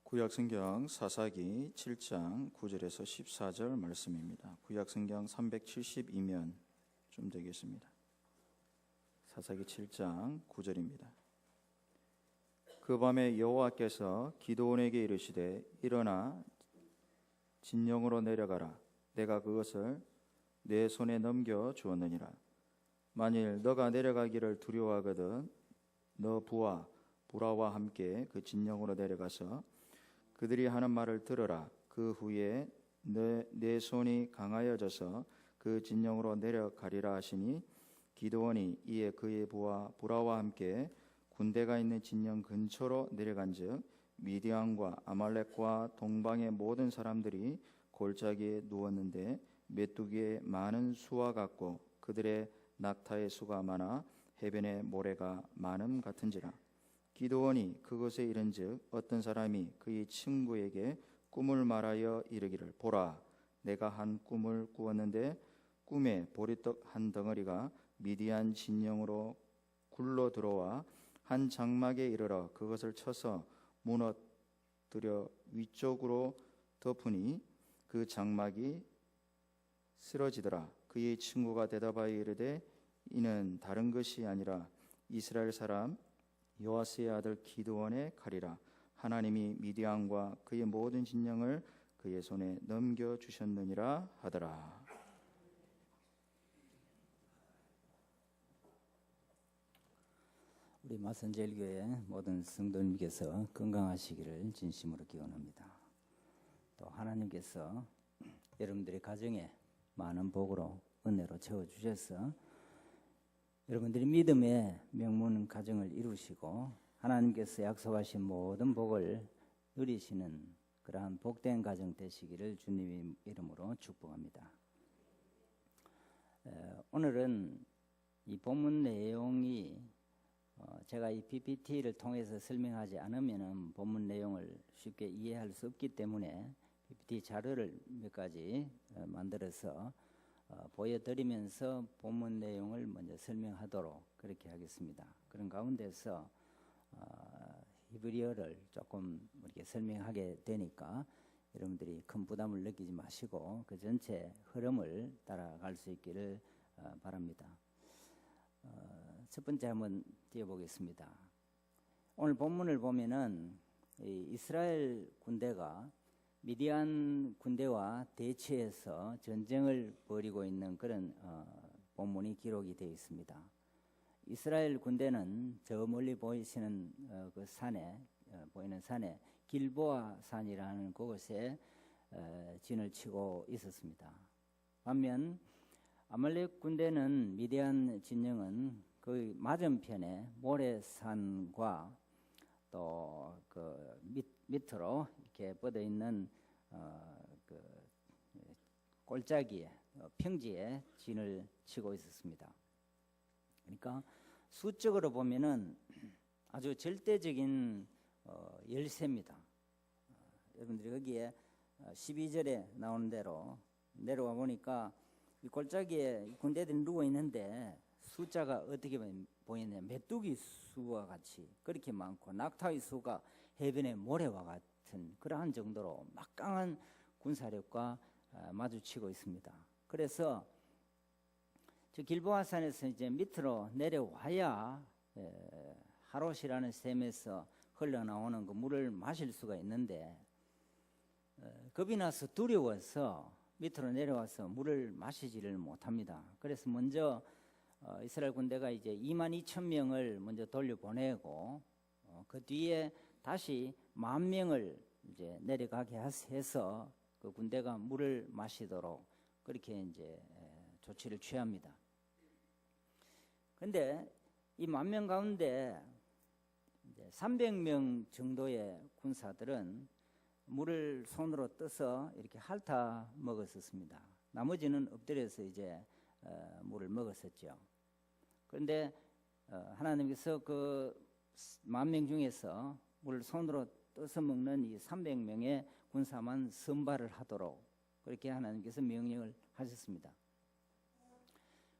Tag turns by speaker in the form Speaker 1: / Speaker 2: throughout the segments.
Speaker 1: 구약성경 사사기 7장 9절에서 14절 말씀입니다. 구약성경 372면쯤 되겠습니다. 사사기 7장 9절입니다. 그 밤에 여호와께서 기드온에게 이르시되 일어나 진영으로 내려가라. 내가 그것을 내 손에 넘겨 주었느니라. 만일 너가 내려가기를 두려워하거든 너 부하 부라와 함께 그 진영으로 내려가서 그들이 하는 말을 들으라. 그 후에 내 손이 강하여져서 그 진영으로 내려가리라 하시니 기드온이 이에 그의 부하 부라와 함께 군대가 있는 진영 근처로 내려간즉 미디안과 아말렉과 동방의 모든 사람들이 골짜기에 누웠는데 메뚜기의 많은 수와 같고 그들의 낙타의 수가 많아 해변의 모래가 많음 같은지라. 기드온이 그곳에 이른즉 어떤 사람이 그의 친구에게 꿈을 말하여 이르기를 보라 내가 한 꿈을 꾸었는데 꿈에 보리떡 한 덩어리가 미디안 진영으로 굴러 들어와 한 장막에 이르러 그것을 쳐서 무너뜨려 위쪽으로 덮으니 그 장막이 쓰러지더라. 그의 친구가 대답하여 이르되 이는 다른 것이 아니라 이스라엘 사람 요아스의 아들 기드온의 칼이라. 하나님이 미디안과 그의 모든 진영을 그의 손에 넘겨주셨느니라 하더라.
Speaker 2: 우리 마선제일교회 모든 성도님께서 건강하시기를 진심으로 기원합니다. 또 하나님께서 여러분들의 가정에 많은 복으로 은혜로 채워주셔서 여러분들이 믿음의 명문 가정을 이루시고 하나님께서 약속하신 모든 복을 누리시는 그러한 복된 가정 되시기를 주님의 이름으로 축복합니다. 오늘은 이 본문 내용이 제가 이 PPT를 통해서 설명하지 않으면 본문 내용을 쉽게 이해할 수 없기 때문에 PPT 자료를 몇 가지 만들어서 보여드리면서 본문 내용을 먼저 설명하도록 그렇게 하겠습니다. 그런 가운데서 히브리어를 조금 이렇게 설명하게 되니까 여러분들이 큰 부담을 느끼지 마시고 그 전체 흐름을 따라갈 수 있기를 바랍니다. 첫 번째 한번 띄워보겠습니다. 오늘 본문을 보면은 이스라엘 군대가 미디안 군대와 대치해서 전쟁을 벌이고 있는 그런 본문이 기록이 되어 있습니다. 이스라엘 군대는 저 멀리 보이시는 그 산에 보이는 산에 길보아 산이라는 그곳에 진을 치고 있었습니다. 반면 아말렉 군대는 미디안 진영은 그 맞은편에 모래산과 또 그 밑으로 이렇게 뻗어 있는 그 골짜기에 평지에 진을 치고 있었습니다. 그러니까 수적으로 보면은 아주 절대적인 열세입니다. 여러분들이 거기에 12절에 나오는 대로 내려와 보니까 이 골짜기에 군대들이 누워 있는데 숫자가 어떻게 보이냐 메뚜기 수와 같이 그렇게 많고 낙타의 수가 해변의 모래와 같은 그러한 정도로 막강한 군사력과 마주치고 있습니다. 그래서 저 길보아 산에서 이제 밑으로 내려와야 하롯이라는 샘에서 흘러나오는 그 물을 마실 수가 있는데 겁이 나서 두려워서 밑으로 내려와서 물을 마시지를 못합니다. 그래서 먼저 이스라엘 군대가 이제 22,000명을 먼저 돌려보내고 그 뒤에 다시 10,000명을 이제 내려가게 해서 그 군대가 물을 마시도록 그렇게 이제 조치를 취합니다. 그런데 이 10,000명 가운데 이제 300명 정도의 군사들은 물을 손으로 떠서 이렇게 핥아 먹었었습니다. 나머지는 엎드려서 이제 물을 먹었었죠. 그런데 하나님께서 그 10,000명 중에서 물을 손으로 떠서 먹는 이 300명의 군사만 선발을 하도록 그렇게 하나님께서 명령을 하셨습니다.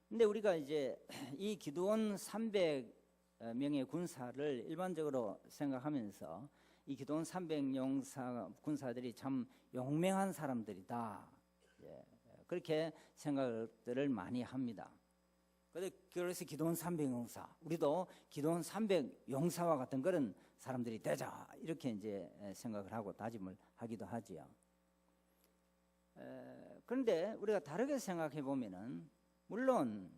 Speaker 2: 근데 우리가 이제 이 기드온 300명의 군사를 일반적으로 생각하면서 이 기도원 300용사 군사들이 참 용맹한 사람들이다. 예, 그렇게 생각들을 많이 합니다. 그래서 기도원 300용사, 우리도 기도원 300용사와 같은 그런 사람들이 되자 이렇게 이제 생각을 하고 다짐을 하기도 하지요. 그런데 우리가 다르게 생각해 보면은 물론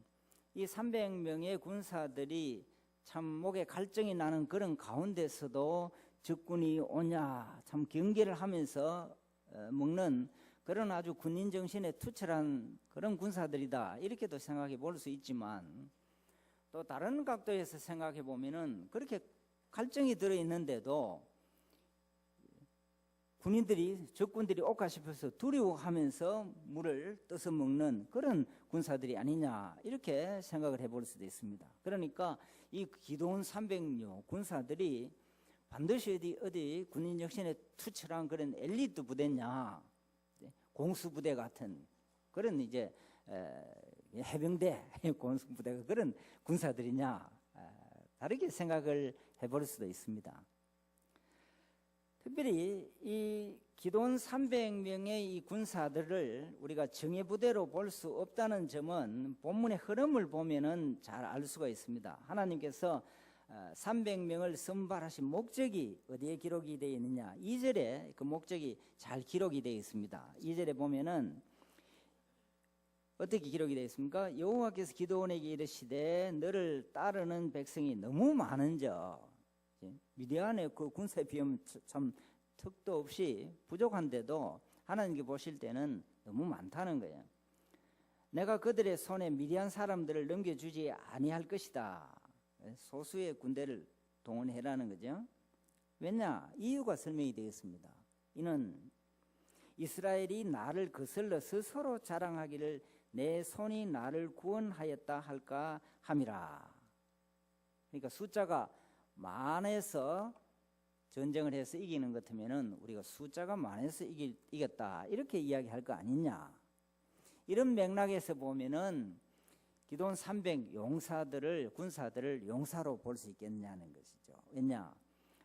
Speaker 2: 이 300명의 군사들이 참 목에 갈증이 나는 그런 가운데서도 적군이 오냐 참 경계를 하면서 먹는 그런 아주 군인 정신에 투철한 그런 군사들이다 이렇게도 생각해 볼 수 있지만 또 다른 각도에서 생각해 보면은 그렇게 갈증이 들어 있는데도 적군들이 올까 싶어서 두려워하면서 물을 떠서 먹는 그런 군사들이 아니냐 이렇게 생각을 해볼 수도 있습니다. 그러니까 이 기도원 300여 군사들이 반드시 어디 군인 정신에 투철한 그런 엘리트 부대냐, 공수부대 같은 그런 이제 해병대 공수부대가 그런 군사들이냐 다르게 생각을 해볼 수도 있습니다. 특별히 이 기도원 300명의 이 군사들을 우리가 정예부대로 볼 수 없다는 점은 본문의 흐름을 보면은 잘 알 수가 있습니다. 하나님께서 300명을 선발하신 목적이 어디에 기록이 되어 있느냐, 2절에 그 목적이 잘 기록이 되어 있습니다. 2절에 보면은 어떻게 기록이 되어 있습니까? 여호와께서 기도원에게 이르시되 너를 따르는 백성이 너무 많은저, 미디안의 그 군사에 비하면 참 턱도 없이 부족한데도 하나님께 보실 때는 너무 많다는 거예요. 내가 그들의 손에 미디안 사람들을 넘겨주지 아니할 것이다. 소수의 군대를 동원해라는 거죠. 왜냐? 이유가 설명이 되어 있습니다. 이는 이스라엘이 나를 거슬러 스스로 자랑하기를 내 손이 나를 구원하였다 할까 함이라. 그러니까 숫자가 많아서 전쟁을 해서 이기는 것 같으면은 우리가 숫자가 많아서 이겼다 이렇게 이야기할 거 아니냐. 이런 맥락에서 보면은 기도원 300 군사들을 용사로 볼 수 있겠냐는 것이죠. 왜냐?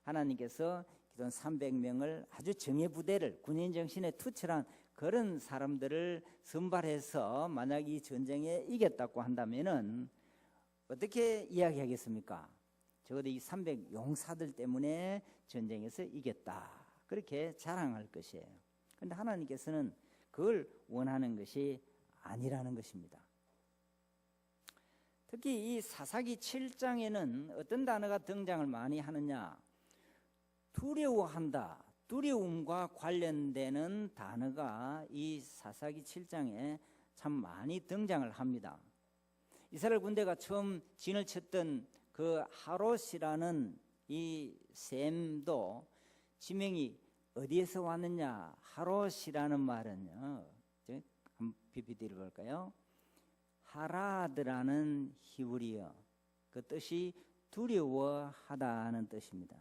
Speaker 2: 하나님께서 기도원 300명을 아주 정예부대를 군인 정신에 투철한 그런 사람들을 선발해서 만약 이 전쟁에 이겼다고 한다면은 어떻게 이야기하겠습니까? 적어도 이 300 용사들 때문에 전쟁에서 이겼다 그렇게 자랑할 것이에요. 그런데 하나님께서는 그걸 원하는 것이 아니라는 것입니다. 특히 이 사사기 7장에는 어떤 단어가 등장을 많이 하느냐, 두려워한다, 두려움과 관련되는 단어가 이 사사기 7장에 참 많이 등장을 합니다. 이스라엘 군대가 처음 진을 쳤던 그 하롯이라는 이 셈도 지명이 어디에서 왔느냐, 하롯이라는 말은요, 한번 PPT를 볼까요? 하라드라는 히브리어, 그 뜻이 두려워하다는 뜻입니다.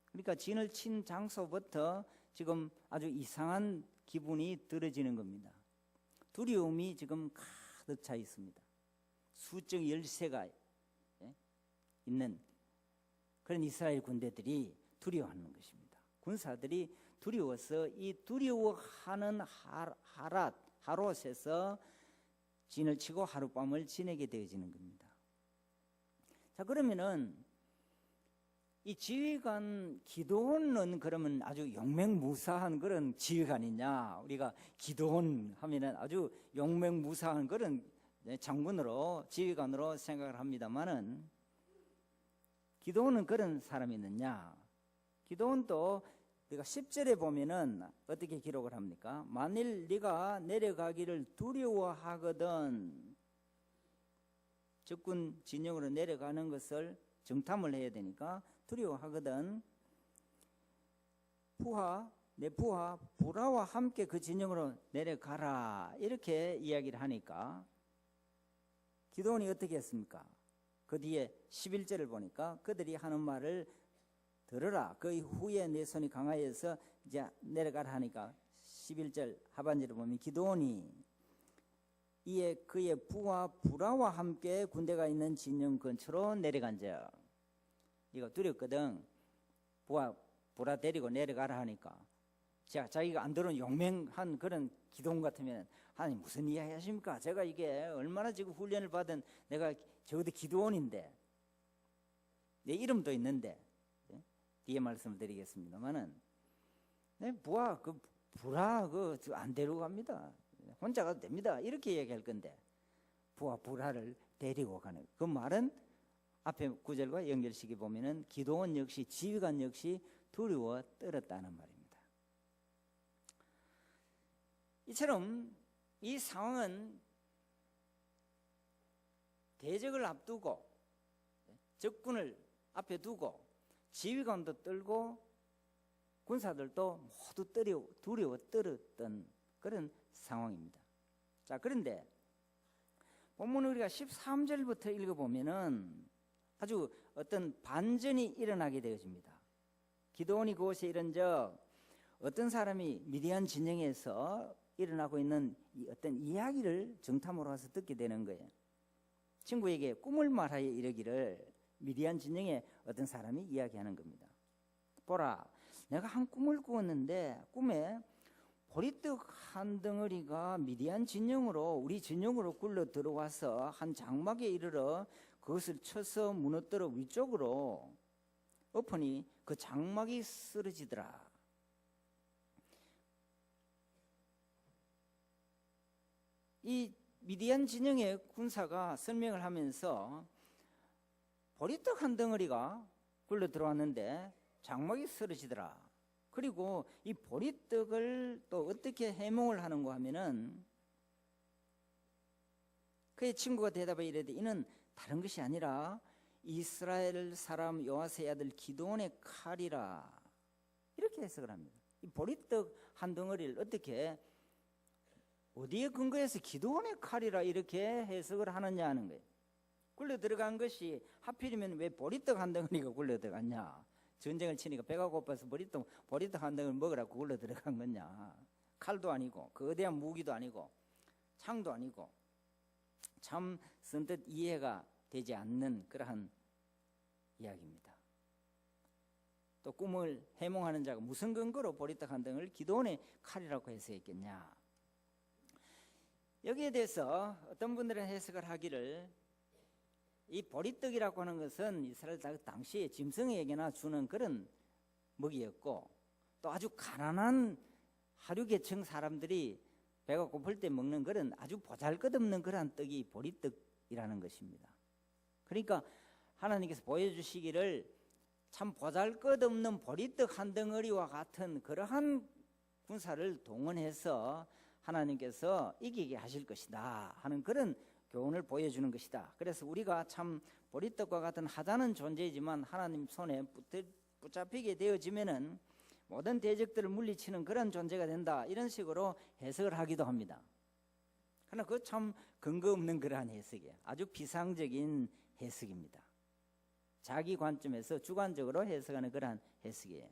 Speaker 2: 그러니까 진을 친 장소부터 지금 아주 이상한 기분이 들어지는 겁니다. 두려움이 지금 가득 차 있습니다. 수적 열세가 있는 그런 이스라엘 군대들이 두려워하는 것입니다. 군사들이 두려워서 이 두려워하는 하롯에서 진을 치고 하룻밤을 지내게 되어지는 겁니다. 자, 그러면은 이 지휘관 기도원은 그러면 아주 용맹무사한 그런 지휘관이냐? 우리가 기도원 하면은 아주 용맹무사한 그런 장군으로 지휘관으로 생각을 합니다만은 기도원은 그런 사람이 있느냐? 기도원도 우리가 10절에 보면은 어떻게 기록을 합니까? 만일 네가 내려가기를 두려워하거든, 적군 진영으로 내려가는 것을 정탐을 해야 되니까 두려워하거든, 내 부하 부라와 함께 그 진영으로 내려가라 이렇게 이야기를 하니까 기도원이 어떻게 했습니까? 그 뒤에 11절을 보니까 그들이 하는 말을 들으라, 그 후에 내 손이 강하여서 이제 내려가라 하니까 11절 하반절을 보면 기도원이 이에 그의 부하 부라와 함께 군대가 있는 진영 근처로 내려간즉, 이거 두렵거든, 보라 데리고 내려가라 하니까 자기가 안 들은 용맹한 그런 기도원 같으면 하나님 무슨 이야기 하십니까? 제가 이게 얼마나 지금 훈련을 받은 내가 적어도 기도원인데 내 이름도 있는데 뒤에 말씀을 드리겠습니다만은 부하 그 불화 안 데리고 갑니다. 혼자 가도 됩니다. 이렇게 얘기할 건데 부하 불화를 데리고 가는 그 말은 앞에 구절과 연결시켜 보면은 기도원 역시 지휘관 역시 두려워 떨었다는 말입니다. 이처럼 이 상황은 대적을 앞두고 적군을 앞에 두고 지휘관도 떨고 군사들도 모두 두려워 떨었던 그런 상황입니다. 자, 그런데 본문을 우리가 13절부터 읽어보면은 아주 어떤 반전이 일어나게 되어집니다. 기드온이 그곳에 이른적 어떤 사람이 미디안 진영에서 일어나고 있는 어떤 이야기를 정탐으로 와서 듣게 되는 거예요. 친구에게 꿈을 말하여 이르기를 미디안 진영에 어떤 사람이 이야기하는 겁니다. 보라, 내가 한 꿈을 꾸었는데 꿈에 보리떡 한 덩어리가 미디안 진영으로 우리 진영으로 굴러 들어와서 한 장막에 이르러 그것을 쳐서 무너뜨려 위쪽으로 엎으니 그 장막이 쓰러지더라. 이 미디안 진영의 군사가 설명을 하면서 보리떡 한 덩어리가 굴러 들어왔는데 장막이 쓰러지더라. 그리고 이 보리떡을 또 어떻게 해몽을 하는가 하면은 그의 친구가 대답해 이르되 이는 다른 것이 아니라 이스라엘 사람 요아스의 아들 기드온의 칼이라. 이렇게 해석을 합니다. 이 보리떡 한 덩어리를 어디에 근거해서 기드온의 칼이라 이렇게 해석을 하느냐 하는 거예요. 굴러 들어간 것이 하필이면 왜 보리떡 한 덩어리가 굴러 들어갔냐. 전쟁을 치니까 배가 고파서 보리떡 한 덩어리 먹으라고 굴러 들어간 거냐. 칼도 아니고 거대한 무기도 아니고 창도 아니고 참 선뜻 이해가 되지 않는 그러한 이야기입니다. 또 꿈을 해몽하는 자가 무슨 근거로 보리떡 한 덩어리를 기드온의 칼이라고 해석했겠냐. 여기에 대해서 어떤 분들은 해석을 하기를 이 보리떡이라고 하는 것은 이스라엘 당시에 짐승에게나 주는 그런 먹이였고 또 아주 가난한 하류계층 사람들이 배가 고플 때 먹는 그런 아주 보잘것없는 그러한 떡이 보리떡이라는 것입니다. 그러니까 하나님께서 보여주시기를 참 보잘것없는 보리떡 한 덩어리와 같은 그러한 군사를 동원해서 하나님께서 이기게 하실 것이다 하는 그런 교훈을 보여주는 것이다. 그래서 우리가 참 보리떡과 같은 하찮은 존재이지만 하나님 손에 붙잡히게 되어지면은 모든 대적들을 물리치는 그런 존재가 된다. 이런 식으로 해석을 하기도 합니다. 그러나 그거 참 근거 없는 그러한 해석이에요. 아주 비상적인 해석입니다. 자기 관점에서 주관적으로 해석하는 그러한 해석이에요.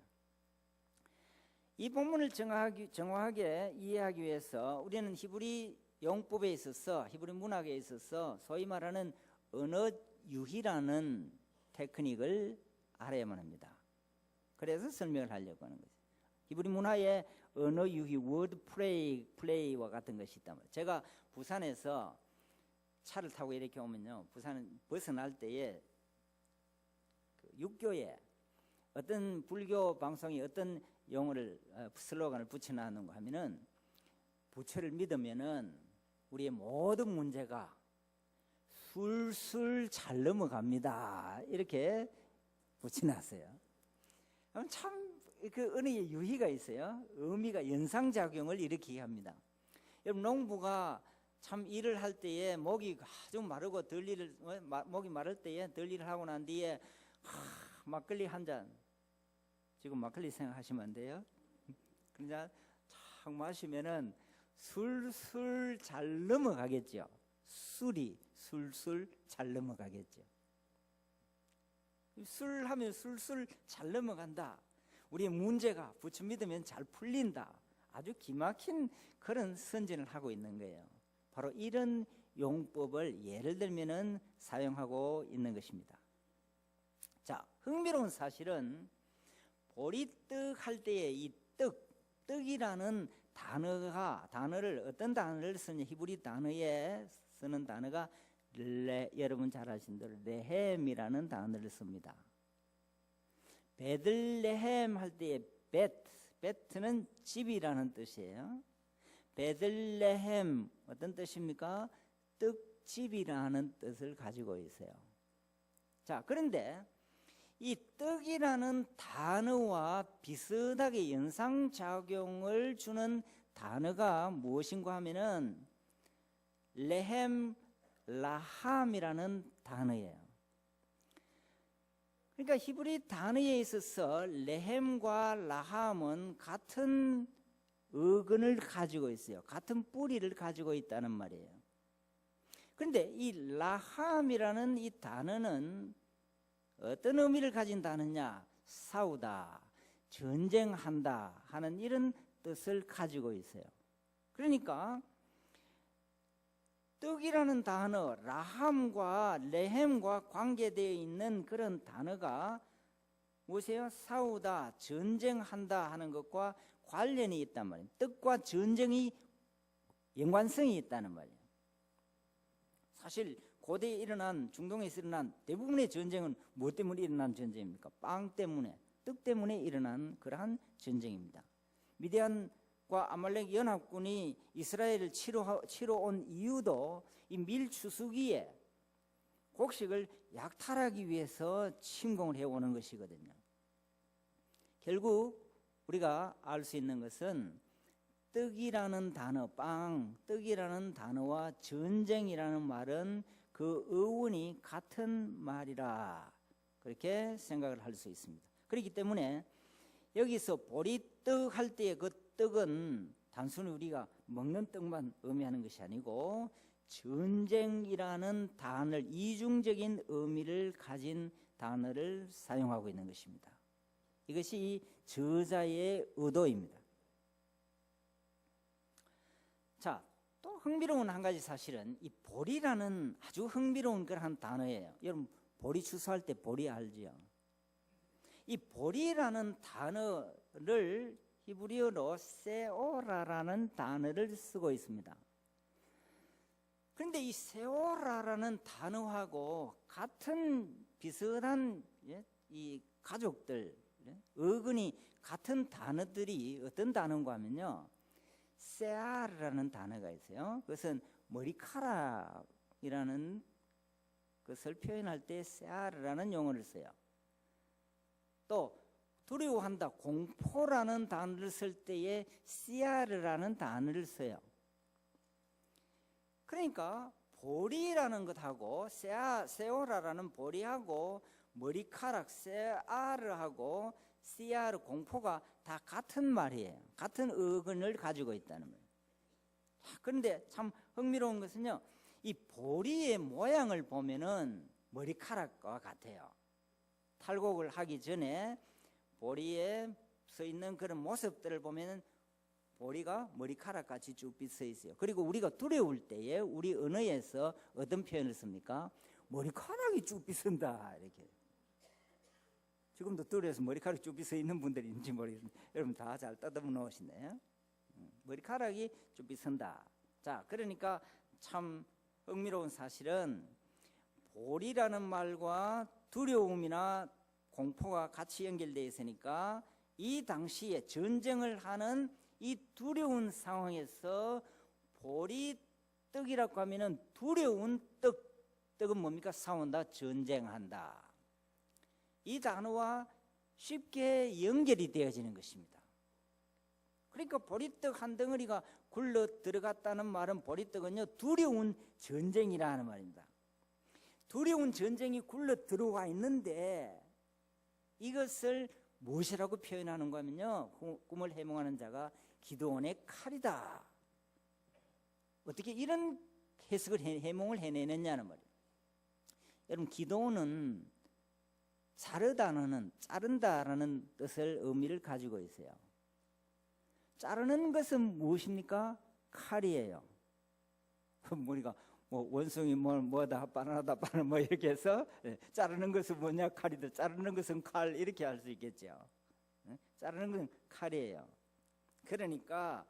Speaker 2: 이 본문을 정확하게 이해하기 위해서 우리는 히브리 용법에 있어서 히브리 문학에 있어서 소위 말하는 언어 유희라는 테크닉을 알아야만 합니다. 그래서 설명을 하려고 하는 거죠. 히브리 문화에 언어 유희, 워드 플레이와 같은 것이 있단 말이에요. 제가 부산에서 차를 타고 이렇게 오면요, 부산 벗어날 때에 그 육교에 어떤 불교 방송이 어떤 용어를 슬로건을 붙여놨는가 하면은 부처를 믿으면은 우리의 모든 문제가 술술 잘 넘어갑니다. 이렇게 붙여놨어요. 참 그 언어의 유희가 있어요. 의미가 연상작용을 일으키게 합니다. 여러분 농부가 참 일을 할 때에 목이 아주 마르고 목이 마를 때에 덜일을 하고 난 뒤에 막걸리 한 잔, 지금 막걸리 생각하시면 안 돼요. 그냥 착 마시면은 술술 잘 넘어가겠죠. 술이 술술 잘 넘어가겠죠. 술 하면 술술 잘 넘어간다. 우리의 문제가 부처 믿으면 잘 풀린다. 아주 기막힌 그런 선전을 하고 있는 거예요. 바로 이런 용법을 예를 들면은 사용하고 있는 것입니다. 자, 흥미로운 사실은 보리떡 할 때에 이 떡이라는 단어를 어떤 단어를 쓰냐, 히브리 단어에 쓰는 단어가 여러분 잘 아시는 대로 레헴이라는 단어를 씁니다. 베들레헴 할 때에 베트는 집이라는 뜻이에요. 베들레헴 어떤 뜻입니까? 떡집이라는 뜻을 가지고 있어요. 자, 그런데 이 떡이라는 단어와 비슷하게 연상작용을 주는 단어가 무엇인가 하면은 레헴 라함이라는 단어예요. 그러니까 히브리 단어에 있어서 레헴과 라함은 같은 어근을 가지고 있어요. 같은 뿌리를 가지고 있다는 말이에요. 그런데 이 라함이라는 이 단어는 어떤 의미를 가진 단어냐? 싸우다, 전쟁한다 하는 이런 뜻을 가지고 있어요. 그러니까 떡이라는 단어, 라함과 레헴과 관계되어 있는 그런 단어가 무엇이에요? 싸우다, 전쟁한다 하는 것과 관련이 있단 말이에요. 떡과 전쟁이 연관성이 있다는 말이에요. 사실 고대에 일어난, 중동에서 일어난 대부분의 전쟁은 무엇 때문에 일어난 전쟁입니까? 빵 때문에, 떡 때문에 일어난 그러한 전쟁입니다. 미디안과 아말렉 연합군이 이스라엘을 치러 온 이유도 이 밀추수기에 곡식을 약탈하기 위해서 침공을 해오는 것이거든요. 결국 우리가 알 수 있는 것은 떡이라는 단어, 떡이라는 단어와 전쟁이라는 말은 그 어원이 같은 말이라, 그렇게 생각을 할 수 있습니다. 그렇기 때문에 여기서 보리떡 할 때의 그 떡은 단순히 우리가 먹는 떡만 의미하는 것이 아니고 전쟁이라는 단어를, 이중적인 의미를 가진 단어를 사용하고 있는 것입니다. 이것이 저자의 의도입니다. 자, 또 흥미로운 한 가지 사실은 이 보리라는 아주 흥미로운 그런 단어예요. 여러분 보리 추수할 때 보리 알지요? 이 보리라는 단어를 히브리어로 세오라라는 단어를 쓰고 있습니다. 그런데 이 세오라라는 단어하고 같은 비슷한 이 가족들, 어근이 같은 단어들이 어떤 단어인가 하면요, 세아르라는 단어가 있어요. 그것은 머리카락이라는 것을 표현할 때 세아르라는 용어를 써요. 또 두려워한다, 공포라는 단어를 쓸 때에 시아르라는 단어를 써요. 그러니까 보리라는 것하고 세오라라는 보리하고 머리카락 세아르하고 시아르, 공포가 다 같은 말이에요. 같은 어근을 가지고 있다는 거예요. 그런데 참 흥미로운 것은요, 이 보리의 모양을 보면은 머리카락과 같아요. 탈곡을 하기 전에 보리에 서 있는 그런 모습들을 보면은 보리가 머리카락같이 쭉 빗어 있어요. 그리고 우리가 두려울 때에 우리 언어에서 어떤 표현을 씁니까? 머리카락이 쭉 빗은다, 이렇게. 지금도 두려워서 머리카락이 쭉 빗어 있는 분들이 있는지 모르겠는데 여러분 다 잘 떠듬어 놓으시네요. 머리카락이 쭉 빗은다. 자, 그러니까 참 흥미로운 사실은 보리라는 말과 두려움이나 공포가 같이 연결되어 있으니까 이 당시에 전쟁을 하는 이 두려운 상황에서 보리떡이라고 하면은 두려운 떡은 뭡니까? 싸운다, 전쟁한다. 이 단어와 쉽게 연결이 되어지는 것입니다. 그러니까 보리떡 한 덩어리가 굴러 들어갔다는 말은, 보리떡은요 두려운 전쟁이라는 말입니다. 두려운 전쟁이 굴러 들어와 있는데 이것을 무엇이라고 표현하는가 하면요, 꿈을 해몽하는 자가 기도원의 칼이다. 어떻게 이런 해석을 해몽을 해내느냐는 말이에요. 여러분 기도원은 자른다라는 뜻을 의미를 가지고 있어요. 자르는 것은 무엇입니까? 칼이에요. 우리가 원숭이 뭐다 바나나다 바나나 뭐 이렇게 해서 자르는 것은 뭐냐, 칼이다. 자르는 것은 칼, 이렇게 할 수 있겠죠. 자르는 건 칼이에요. 그러니까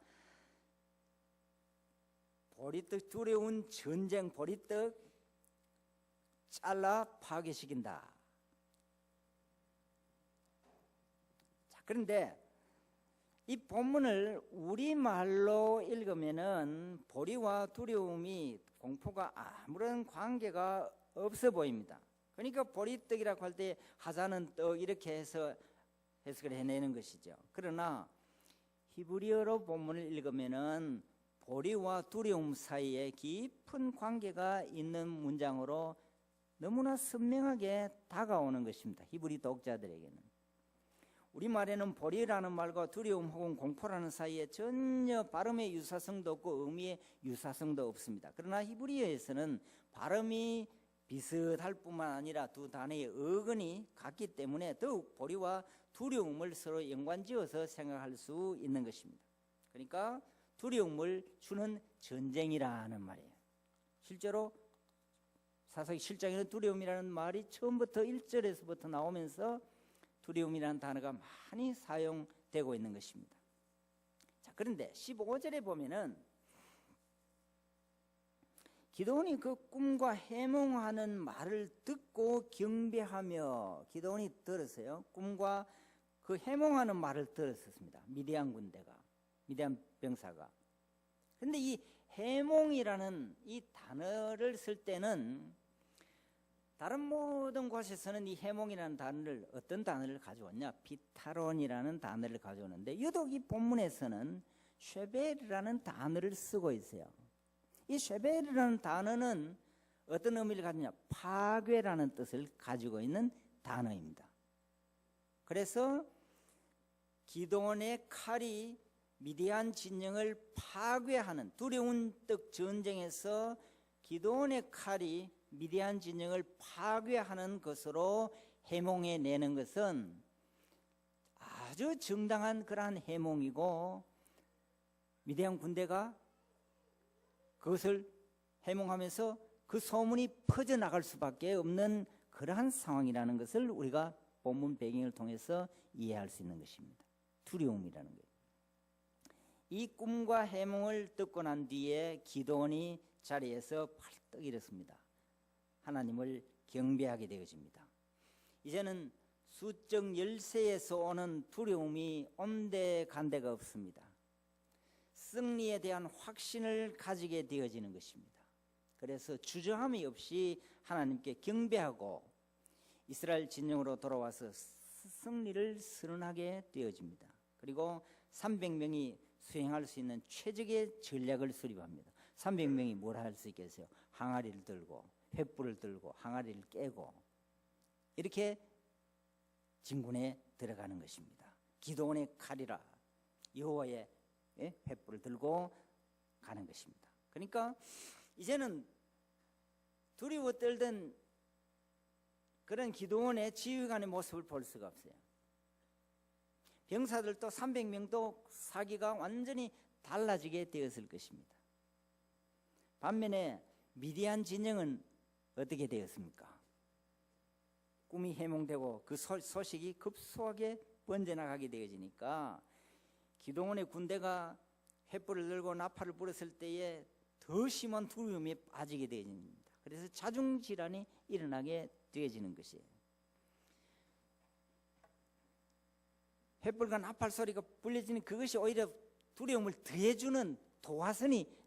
Speaker 2: 보리떡, 두려운 전쟁 보리떡 잘라 파괴시킨다. 자, 그런데 이 본문을 우리말로 읽으면은 보리와 두려움이 공포가 아무런 관계가 없어 보입니다. 그러니까 보리떡이라고 할 때 하자는 떡 이렇게 해서 해석을 해내는 것이죠. 그러나 히브리어로 본문을 읽으면은 보리와 두려움 사이에 깊은 관계가 있는 문장으로 너무나 선명하게 다가오는 것입니다. 히브리 독자들에게는. 우리말에는 보리라는 말과 두려움 혹은 공포라는 사이에 전혀 발음의 유사성도 없고 의미의 유사성도 없습니다. 그러나 히브리어에서는 발음이 비슷할 뿐만 아니라 두 단어의 어근이 같기 때문에 더욱 보리와 두려움을 서로 연관지어서 생각할 수 있는 것입니다. 그러니까 두려움을 주는 전쟁이라는 말이에요. 실제로 사사기 7장에는 두려움이라는 말이 처음부터 1절에서부터 나오면서 두려움이라는 단어가 많이 사용되고 있는 것입니다. 자, 그런데 15절에 보면은 기도원이 그 꿈과 해몽하는 말을 듣고 경배하며, 기도원이 들었어요. 꿈과 그 해몽하는 말을 들었습니다. 미디안 군대가, 미디안 병사가. 그런데 이 해몽이라는 이 단어를 쓸 때는 다른 모든 곳에서는 이 해몽이라는 단어를, 어떤 단어를 가져왔냐? 비타론이라는 단어를 가져오는데 유독 이 본문에서는 쉐벨이라는 단어를 쓰고 있어요. 이 쉐벨이라는 단어는 어떤 의미를 가지냐? 파괴라는 뜻을 가지고 있는 단어입니다. 그래서 기도원의 칼이 미디안 진영을 파괴하는, 두려운 떡 전쟁에서 기도원의 칼이 미디안 진영을 파괴하는 것으로 해몽해내는 것은 아주 정당한 그러한 해몽이고, 미디안 군대가 그것을 해몽하면서 그 소문이 퍼져나갈 수밖에 없는 그러한 상황이라는 것을 우리가 본문 배경을 통해서 이해할 수 있는 것입니다. 두려움이라는 거예요. 이 꿈과 해몽을 듣고 난 뒤에 기도원이 자리에서 발떡 일었습니다. 하나님을 경배하게 되어집니다. 이제는 수적 열세에서 오는 두려움이 온데간데가 없습니다. 승리에 대한 확신을 가지게 되어지는 것입니다. 그래서 주저함이 없이 하나님께 경배하고 이스라엘 진영으로 돌아와서 승리를 선언하게 되어집니다. 그리고 300명이 수행할 수 있는 최적의 전략을 수립합니다. 300명이 뭘 할 수 있겠어요? 항아리를 들고, 횃불을 들고, 항아리를 깨고, 이렇게 진군에 들어가는 것입니다. 기도원의 칼이라, 여호와의 횃불을 들고 가는 것입니다. 그러니까 이제는 두려워 떨던 그런 기도원의 지휘관의 모습을 볼 수가 없어요. 병사들도 300명도 사기가 완전히 달라지게 되었을 것입니다. 반면에 미디안 진영은 어떻게 되었습니까? 꿈이 해몽되고 그 소식이 급속하게 번져나가게 되어지니까 기도원의 군대가 횃불을 들고 나팔을 불었을 때에 더 심한 두려움에 빠지게 되어집니다. 그래서 자중질환이 일어나게 되어지는 것이에요. 횃불과 나팔 소리가 불려지는 그것이 오히려 두려움을 더해주는 도화선이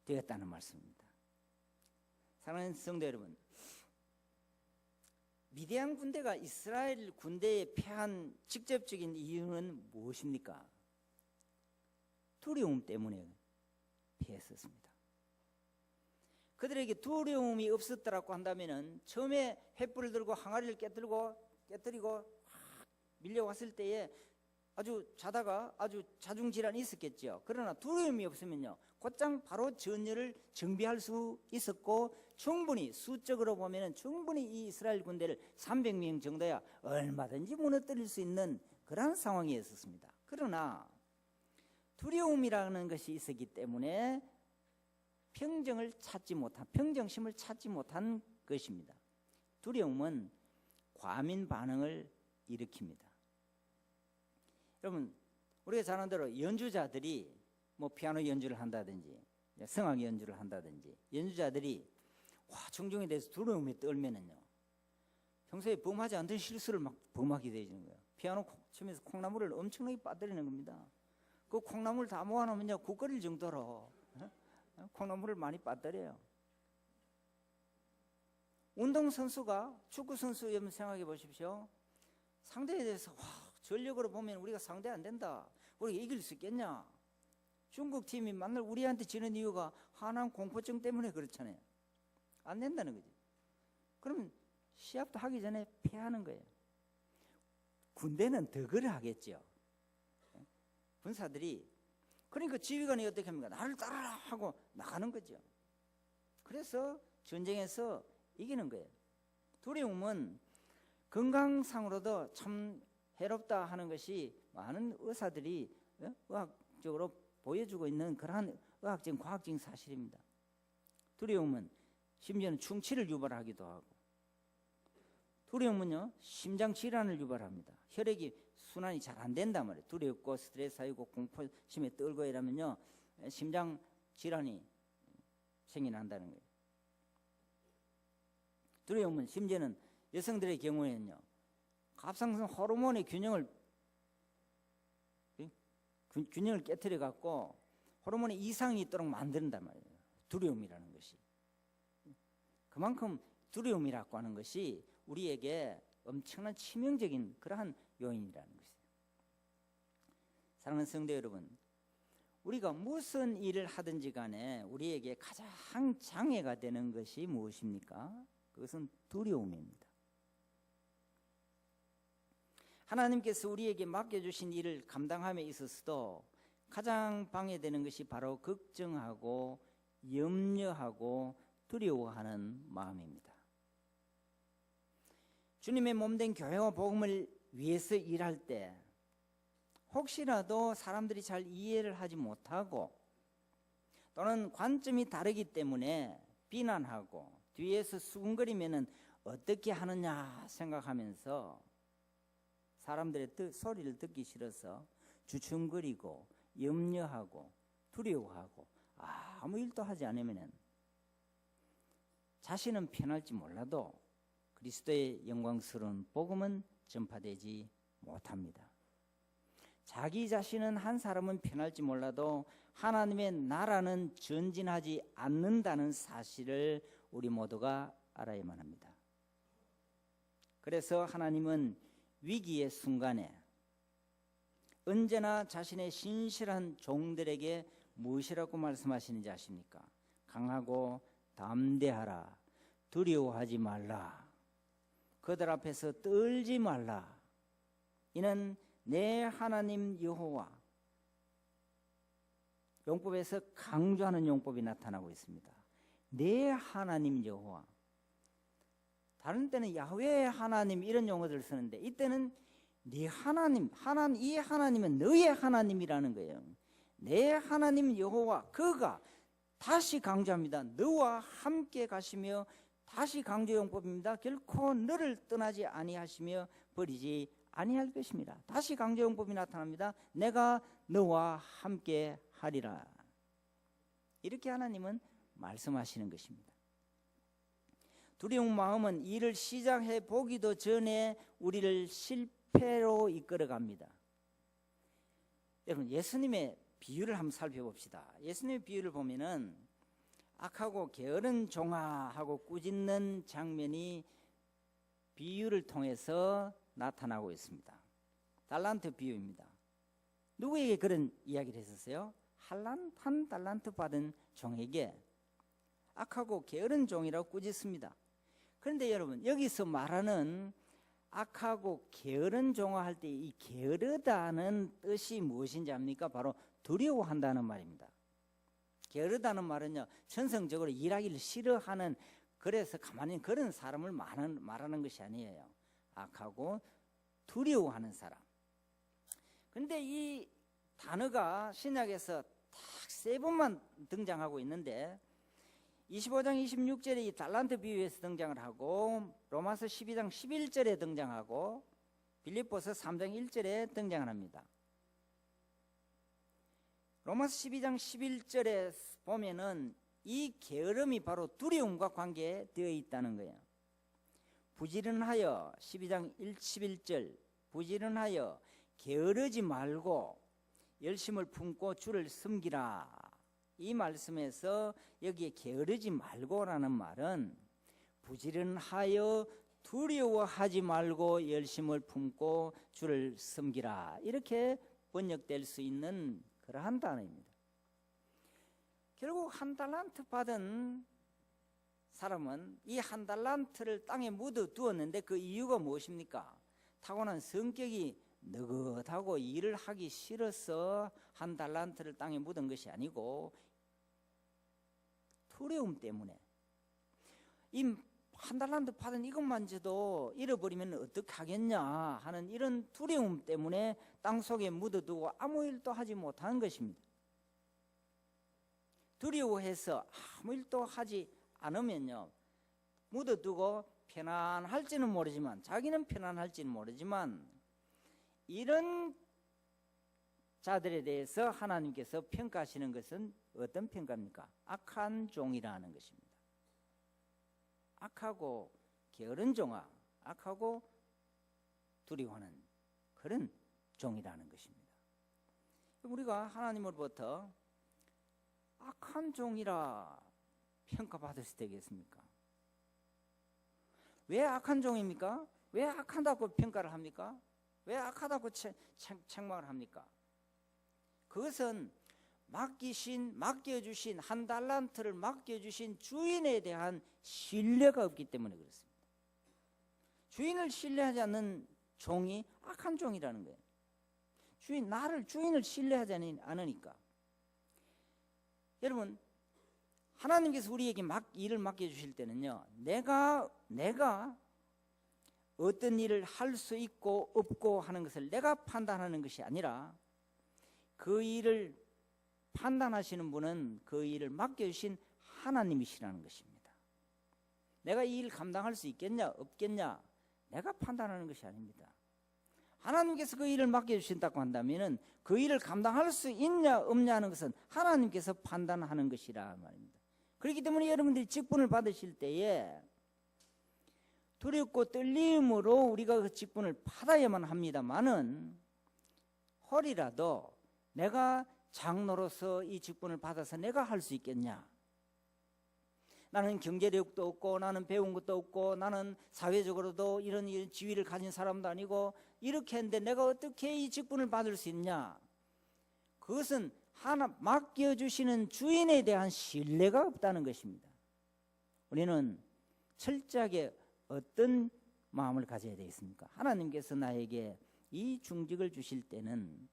Speaker 2: 되었다는 말씀입니다. 사랑하는 성도 여러분, 미디안 군대가 이스라엘 군대에 패한 직접적인 이유는 무엇입니까? 두려움 때문에 패했었습니다. 그들에게 두려움이 없었더라고 한다면은 처음에 횃불을 들고 항아리를 깨뜨리고 밀려왔을 때에 아주 자다가 아주 자중질환이 있었겠죠. 그러나 두려움이 없으면요, 곧장 바로 전열을 정비할 수 있었고, 충분히 수적으로 보면은 충분히 이 이스라엘 군대를 300명 정도야 얼마든지 무너뜨릴 수 있는 그런 상황이었습니다. 그러나 두려움이라는 것이 있었기 때문에 평정심을 찾지 못한 것입니다. 두려움은 과민 반응을 일으킵니다. 여러분, 우리가 잘 아는 대로 연주자들이 뭐 피아노 연주를 한다든지 성악 연주를 한다든지 연주자들이 청중에 대해서 두려움에 떨면은요, 평소에 범하지 않던 실수를 막 범하게 되는 거예요. 피아노 치면서 콩나물을 엄청나게 빠뜨리는 겁니다. 그 콩나물 다 모아놓으면요, 국 끓일 정도로 콩나물을 많이 빠뜨려요. 운동선수가, 축구선수 여러분 생각해 보십시오. 상대에 대해서 전력으로 보면 우리가 상대 안 된다, 우리가 이길 수 있겠냐. 중국 팀이 만날 우리한테 지는 이유가 하나는 공포증 때문에 그렇잖아요. 안 된다는 거지. 그러면 시합도 하기 전에 패하는 거예요. 군대는 더 그래 하겠죠. 군사들이. 그러니까 지휘관이 어떻게 합니까? 나를 따라라 하고 나가는 거죠. 그래서 전쟁에서 이기는 거예요. 두려움은 건강상으로도 참 해롭다 하는 것이 많은 의사들이 의학적으로 보여주고 있는 그러한 의학적인 과학적인 사실입니다. 두려움은 심지어는 충치를 유발하기도 하고, 두려움은요 심장 질환을 유발합니다. 혈액이 순환이 잘 안 된단 말이에요. 두렵고 스트레스 쌓이고 공포심에 떨고 이러면요 심장 질환이 생겨난다는 거예요. 두려움은 심지어는 여성들의 경우에는요 갑상선 호르몬의 균형을 깨트려 갖고 호르몬의 이상이 있도록 만든단 말이에요. 두려움이라는 것이. 그만큼 두려움이라고 하는 것이 우리에게 엄청난 치명적인 그러한 요인이라는 것이에요. 사랑하는 성도 여러분, 우리가 무슨 일을 하든지 간에 우리에게 가장 장애가 되는 것이 무엇입니까? 그것은 두려움입니다. 하나님께서 우리에게 맡겨주신 일을 감당함에 있어서도 가장 방해되는 것이 바로 걱정하고 염려하고 두려워하는 마음입니다. 주님의 몸된 교회와 복음을 위해서 일할 때 혹시라도 사람들이 잘 이해를 하지 못하고 또는 관점이 다르기 때문에 비난하고 뒤에서 수군거리면은 어떻게 하느냐 생각하면서 사람들의 소리를 듣기 싫어서 주춤거리고 염려하고 두려워하고 아무 일도 하지 않으면 자신은 편할지 몰라도 그리스도의 영광스러운 복음은 전파되지 못합니다. 자기 자신은 한 사람은 편할지 몰라도 하나님의 나라는 전진하지 않는다는 사실을 우리 모두가 알아야만 합니다. 그래서 하나님은 위기의 순간에 언제나 자신의 신실한 종들에게 무엇이라고 말씀하시는지 아십니까? 강하고 담대하라. 두려워하지 말라. 그들 앞에서 떨지 말라. 이는 내 하나님 여호와. 용법에서 강조하는 용법이 나타나고 있습니다. 내 하나님 여호와. 다른 때는 야훼 하나님 이런 용어들을 쓰는데 이때는 네 하나님, 이 하나님은 너의 하나님이라는 거예요. 내 하나님 여호와, 그가 다시 강조합니다. 너와 함께 가시며, 다시 강조 용법입니다. 결코 너를 떠나지 아니하시며 버리지 아니할 것입니다. 다시 강조 용법이 나타납니다. 내가 너와 함께 하리라. 이렇게 하나님은 말씀하시는 것입니다. 두려운 마음은 일을 시작해 보기도 전에 우리를 실패로 이끌어 갑니다. 여러분, 예수님의 비유를 한번 살펴봅시다. 예수님의 비유를 보면은 악하고 게으른 종아하고 꾸짖는 장면이 비유를 통해서 나타나고 있습니다. 달란트 비유입니다. 누구에게 그런 이야기를 했었어요? 한 달란트 받은 종에게 악하고 게으른 종이라고 꾸짖습니다. 그런데 여러분, 여기서 말하는 악하고 게으른 종아 할 때 이 게으르다는 뜻이 무엇인지 압니까? 바로 두려워한다는 말입니다. 게으르다는 말은요, 전성적으로 일하기를 싫어하는, 그래서 가만히 그런 사람을 말하는 것이 아니에요. 악하고 두려워하는 사람. 그런데 이 단어가 신약에서 딱 3번만 등장하고 있는데 25장 26절에 이 달란트 비유에서 등장을 하고, 로마서 12장 11절에 등장하고, 빌립보서 3장 1절에 등장을 합니다. 로마서 12장 11절에 보면은 이 게으름이 바로 두려움과 관계되어 있다는 거예요. 부지런하여 12장 11절 부지런하여 게으르지 말고 열심을 품고 주를 섬기라. 이 말씀에서 여기에 게으르지 말고라는 말은 부지런하여 두려워하지 말고 열심을 품고 주를 섬기라. 이렇게 번역될 수 있는 그러한 단어입니다. 결국 한 달란트 받은 사람은 이 한 달란트를 땅에 묻어 두었는데 그 이유가 무엇입니까? 타고난 성격이 느긋하고 일을 하기 싫어서 한 달란트를 땅에 묻은 것이 아니고 두려움 때문에 이 한 달란트 받은 이것만저도 잃어버리면 어떻게 하겠냐 하는 이런 두려움 때문에 땅 속에 묻어두고 아무 일도 하지 못하는 것입니다. 두려워해서 아무 일도 하지 않으면요, 묻어두고 편안할지는 모르지만, 자기는 편안할지는 모르지만 이런 자들에 대해서 하나님께서 평가하시는 것은 어떤 평가입니까? 악한 종이라는 것입니다. 악하고 게으른 종아, 악하고 두려워하는 그런 종이라는 것입니다. 우리가 하나님으로부터 악한 종이라 평가받을 수 되겠습니까? 왜 악한 종입니까? 왜 악하다고 평가를 합니까? 왜 악하다고 책망을 합니까? 그것은 맡겨주신 한 달란트를 맡겨주신 주인에 대한 신뢰가 없기 때문에 그렇습니다. 주인을 신뢰하지 않는 종이 악한 종이라는 거예요. 주인을 신뢰하지 않으니까. 여러분, 하나님께서 우리에게 일을 맡겨주실 때는요, 내가 어떤 일을 할 수 있고 없고 하는 것을 내가 판단하는 것이 아니라 그 일을 판단하시는 분은 그 일을 맡겨주신 하나님이시라는 것입니다. 내가 이 일을 감당할 수 있겠냐 없겠냐 내가 판단하는 것이 아닙니다. 하나님께서 그 일을 맡겨주신다고 한다면 그 일을 감당할 수 있냐 없냐 하는 것은 하나님께서 판단하는 것이라 말입니다. 그렇기 때문에 여러분들이 직분을 받으실 때에 두렵고 떨림으로 우리가 그 직분을 받아야만 합니다마는 혹이라도 내가 장로로서 이 직분을 받아서 내가 할 수 있겠냐? 나는 경제력도 없고 나는 배운 것도 없고 나는 사회적으로도 이런 지위를 가진 사람도 아니고 이렇게 했는데 내가 어떻게 이 직분을 받을 수 있냐? 그것은 하나 맡겨주시는 주인에 대한 신뢰가 없다는 것입니다. 우리는 철저하게 어떤 마음을 가져야 되겠습니까? 하나님께서 나에게 이 중직을 주실 때는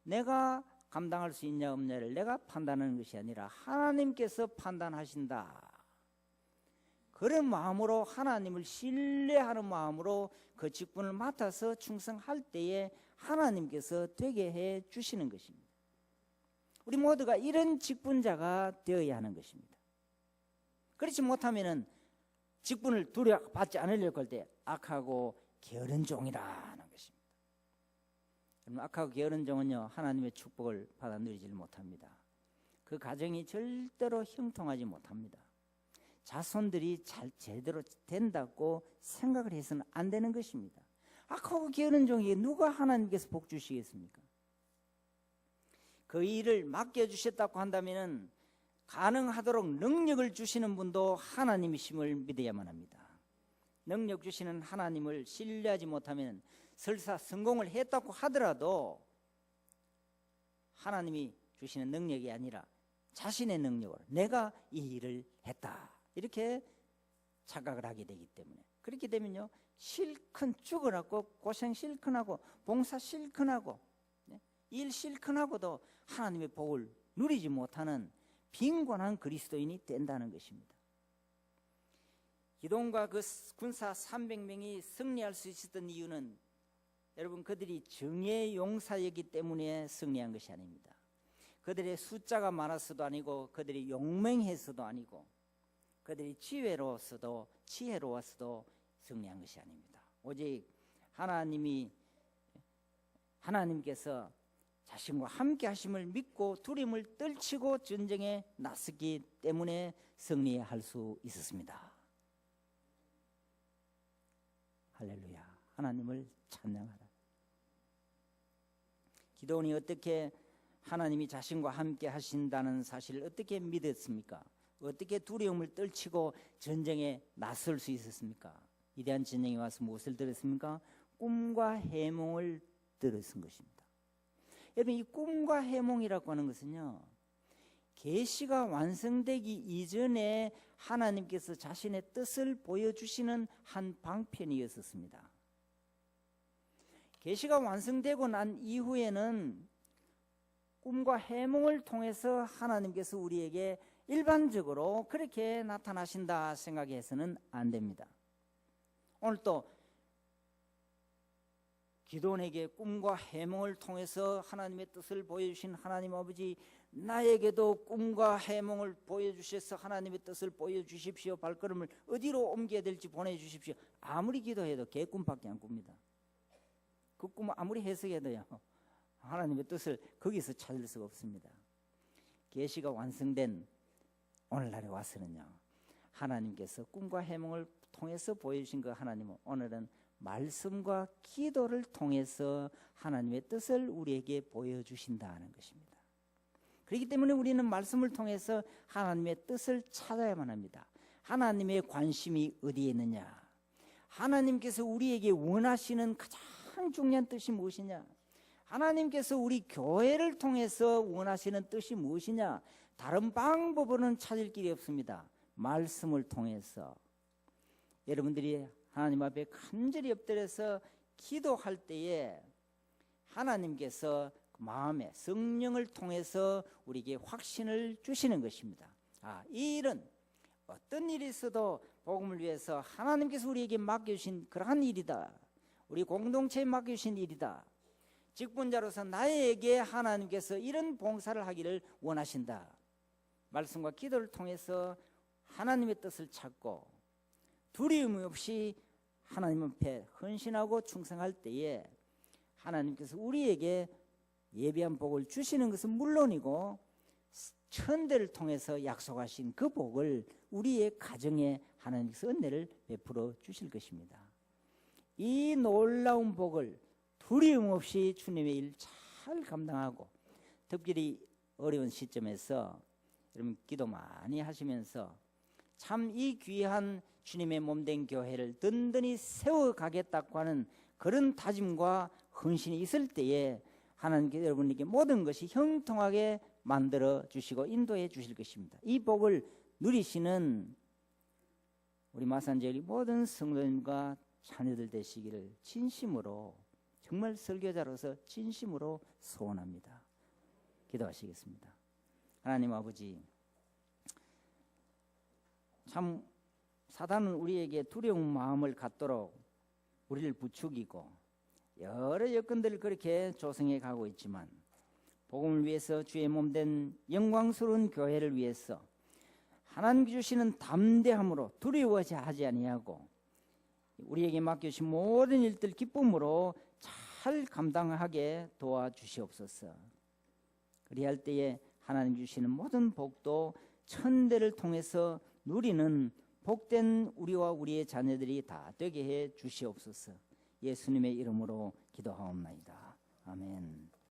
Speaker 2: 내가 감당할 수 있냐 없냐를 내가 판단하는 것이 아니라 하나님께서 판단하신다. 그런 마음으로 하나님을 신뢰하는 마음으로 그 직분을 맡아서 충성할 때에 하나님께서 되게 해 주시는 것입니다. 우리 모두가 이런 직분자가 되어야 하는 것입니다. 그렇지 못하면은 직분을 두려워받지 않으려고 할 때 악하고 게으른 종이라는 것입니다. 악하고 게으른 종은요, 하나님의 축복을 받아 누리지를 못합니다. 그 가정이 절대로 형통하지 못합니다. 자손들이 제대로 된다고 생각을 해서는 안 되는 것입니다. 악하고 게으른 종에게 누가 하나님께서 복 주시겠습니까? 그 일을 맡겨주셨다고 한다면 가능하도록 능력을 주시는 분도 하나님이심을 믿어야만 합니다. 능력 주시는 하나님을 신뢰하지 못하면 설사 성공을 했다고 하더라도 하나님이 주시는 능력이 아니라 자신의 능력으로 내가 이 일을 했다 이렇게 착각을 하게 되기 때문에, 그렇게 되면요 실컷 죽으라고 고생 실컷 하고 봉사 실컷 하고 일 실컷 하고도 하나님의 복을 누리지 못하는 빈곤한 그리스도인이 된다는 것입니다. 기동과 그 군사 300명이 승리할 수 있었던 이유는 여러분 그들이 정의의 용사였기 때문에 승리한 것이 아닙니다. 그들의 숫자가 많았어도 아니고 그들이 용맹해서도 아니고 그들이 지혜로웠어도 승리한 것이 아닙니다. 오직 하나님께서 자신과 함께 하심을 믿고 두려움을 떨치고 전쟁에 나섰기 때문에 승리할 수 있었습니다. 할렐루야. 하나님을 찬양하라. 기도원이 어떻게 하나님이 자신과 함께 하신다는 사실을 어떻게 믿었습니까? 어떻게 두려움을 떨치고 전쟁에 나설 수 있었습니까? 위대한 전쟁에 와서 무엇을 들었습니까? 꿈과 해몽을 들었은 것입니다. 여러분, 이 꿈과 해몽이라고 하는 것은요, 계시가 완성되기 이전에 하나님께서 자신의 뜻을 보여주시는 한 방편이었습니다. 계시가 완성되고 난 이후에는 꿈과 해몽을 통해서 하나님께서 우리에게 일반적으로 그렇게 나타나신다 생각해서는 안 됩니다. 오늘 또 기도원에게 꿈과 해몽을 통해서 하나님의 뜻을 보여주신 하나님 아버지, 나에게도 꿈과 해몽을 보여주셔서 하나님의 뜻을 보여주십시오. 발걸음을 어디로 옮겨야 될지 보내주십시오. 아무리 기도해도 개꿈밖에 안 꿉니다. 그 꿈을 아무리 해석해도요, 하나님의 뜻을 거기서 찾을 수가 없습니다. 계시가 완성된 오늘날에 와서는요, 하나님께서 꿈과 해몽을 통해서 보여주신 그 하나님은 오늘은 말씀과 기도를 통해서 하나님의 뜻을 우리에게 보여주신다는 것입니다. 그렇기 때문에 우리는 말씀을 통해서 하나님의 뜻을 찾아야만 합니다. 하나님의 관심이 어디에 있느냐? 하나님께서 우리에게 원하시는 가장 중요한 뜻이 무엇이냐? 하나님께서 우리 교회를 통해서 원하시는 뜻이 무엇이냐? 다른 방법으로는 찾을 길이 없습니다. 말씀을 통해서. 여러분들이 하나님 앞에 간절히 엎드려서 기도할 때에 하나님께서 마음에 성령을 통해서 우리에게 확신을 주시는 것입니다. 이 일은 어떤 일이 있어도 복음을 위해서 하나님께서 우리에게 맡겨주신 그러한 일이다. 우리 공동체에 맡겨주신 일이다. 직분자로서 나에게 하나님께서 이런 봉사를 하기를 원하신다. 말씀과 기도를 통해서 하나님의 뜻을 찾고 두려움 없이 하나님 앞에 헌신하고 충성할 때에 하나님께서 우리에게 예비한 복을 주시는 것은 물론이고 천대를 통해서 약속하신 그 복을 우리의 가정에 하나님께서 은혜를 베풀어 주실 것입니다. 이 놀라운 복을 두려움 없이 주님의 일 잘 감당하고, 특별히 어려운 시점에서 여러분 기도 많이 하시면서 참 이 귀한 주님의 몸된 교회를 든든히 세워가겠다고 하는 그런 다짐과 헌신이 있을 때에 하나님께서 여러분에게 모든 것이 형통하게 만들어 주시고 인도해 주실 것입니다. 이 복을 누리시는 우리 마산지역의 모든 성도님과 자녀들 되시기를 진심으로, 정말 설교자로서 진심으로 소원합니다. 기도하시겠습니다. 하나님 아버지, 참 사단은 우리에게 두려운 마음을 갖도록 우리를 부추기고 여러 여건들을 그렇게 조성해 가고 있지만, 복음을 위해서 주의 몸된 영광스러운 교회를 위해서 하나님 주시는 담대함으로 두려워하지 아니하고 우리에게 맡겨주신 모든 일들 기쁨으로 잘 감당하게 도와주시옵소서. 그리할 때에 하나님 주시는 모든 복도 천대를 통해서 누리는 복된 우리와 우리의 자녀들이 다 되게 해 주시옵소서. 예수님의 이름으로 기도하옵나이다. 아멘.